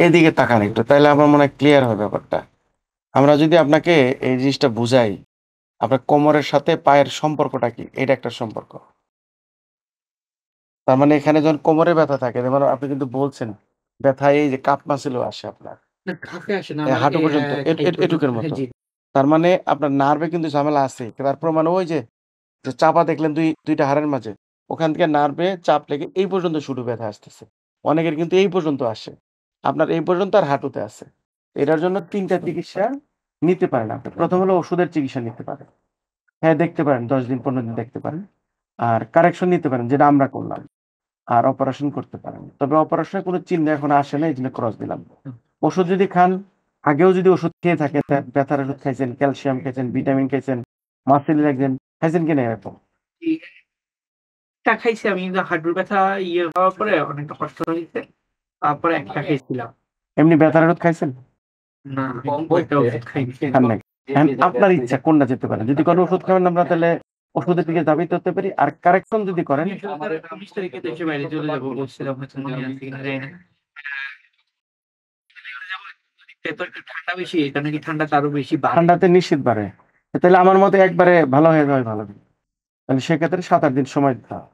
এদিকে তাকান একটু, তাহলে আমার মনে হয় ক্লিয়ার হবে ব্যাপারটা। আমরা যদি আপনাকে এই জিনিসটা বুঝাই, আপনার কোমরের সাথে পায়ের সম্পর্কটা কি, এটা একটা সম্পর্ক। তার মানে এখানে যখন কোমরে ব্যথা থাকে, যেমন আপনি কিন্তু বলছেন ব্যথা এই যে কাপ মাসেলও আসে আপনার না কাফে আসে না আমার হাঁটু পর্যন্ত, খাই পর্যন্ত এটুকের হ্যাঁ মতো। জি। তার মানে আপনার নার্ভে কিন্তু ঝামেলা আছে। তার প্রমাণ ওই যে চাপা দেখলেন দুইটা হাড়ের মাঝে, ওখান থেকে নার্ভে চাপ লেগে এই পর্যন্ত শুরু ব্যথা আসতেছে। অনেকের কিন্তু এই পর্যন্ত আসে, আপনার এই পর্যন্ত আর হাঁটুতে আছে। এটার জন্য ৩ টা চিকিৎসা নিতে পারেন আপনি। প্রথম হলো ওষুধের চিকিৎসা নিতে পারেন। হ্যাঁ, দেখতে পারেন ১০ দিন ১৫ দিন দেখতে পারেন। আর কারেকশন নিতে পারেন, যেটা আমরা করলাম। আর অপারেশন করতে পারেন। তবে অপারেশনের কোনো চিহ্ন এখন আসে না, এইজন্য ক্রস দিলাম। ওষুধ যদি খান, আগেও যদি ওষুধ খেয়ে থাকেন, ব্যথার ওষুধ খাইছেন, ক্যালসিয়াম খাইছেন, ভিটামিন খাইছেন, মাসেল রিল্যাক্সেন্ট খাইছেন কিনা এরকম? একটা খাইছি আমি কিন্তু হাঁটুর ব্যথা হওয়ার পরে অনেকটা কষ্ট হয়েছে। তারপরে একটা খাইছিলাম। এমনি ব্যথার ওষুধ খাইছেন? না কয়েকটা ওষুধ খাইছি। খান নাই। এখন আপনার ইচ্ছা কোনটা যেতে পারেন। যদি কোনো ওষুধ খাবেন আমরা তাহলে ওষুধের দিকে ধাবিত হতে পারি। আর কারেকশন যদি করেন, আমি আসলে ১৯ তারিখে দেশের বাইরে চলে যাবো বলছিলাম, হয়তো মনে আছে কিনা জানি না। তো একটু ঠান্ডা বেশি, এটা নাকি ঠান্ডাটা আরো বেশি বাড়ে। ঠান্ডাতে নিশ্চিত বাড়ে। তাহলে আমার মতে একবারে ভালো হয়ে যাওয়াই ভালো। তাহলে সেক্ষেত্রে ৭-৮ দিন সময় দিতে হবে।